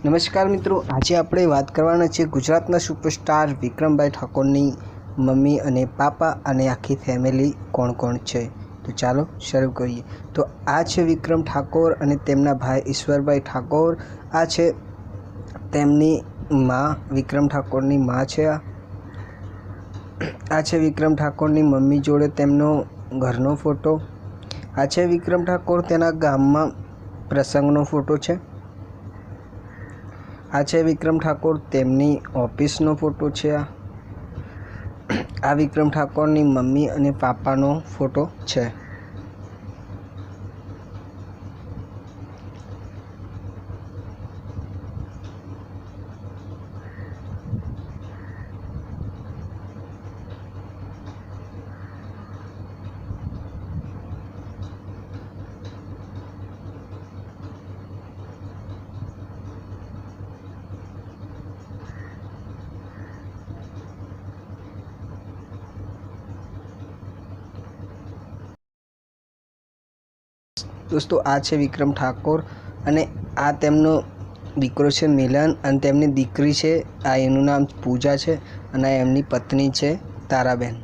નમસ્કાર મિત્રો, આજે આપણે વાત કરવાના છે ગુજરાતના સુપરસ્ટાર વિક્રમભાઈ ઠાકોરની મમ્મી અને પાપા અને આખી ફેમિલી કોણ કોણ છે। તો ચાલો શરૂ કરીએ। તો આ છે વિક્રમ ઠાકોર અને તેમના ભાઈ ઈશ્વરભાઈ ઠાકોર। આ છે તેમની માં, વિક્રમ ઠાકોરની માં છે। આ છે વિક્રમ ઠાકોરની મમ્મી જોડે તેમનો ઘરનો ફોટો। આ છે વિક્રમ ઠાકોર તેના ગામમાં પ્રસંગનો ફોટો છે। આ છે વિક્રમ ઠાકોર તેમની ઓફિસનો ફોટો છે। આ વિક્રમ ઠાકોરની મમ્મી અને પાપાનો ફોટો છે। દોસ્તો, આ છે વિક્રમ ઠાકોર અને આ તેમનો દીકરો છે મિલન અને તેમની દીકરી છે, આ એનું નામ પૂજા છે અને એમની પત્ની છે તારાબેન।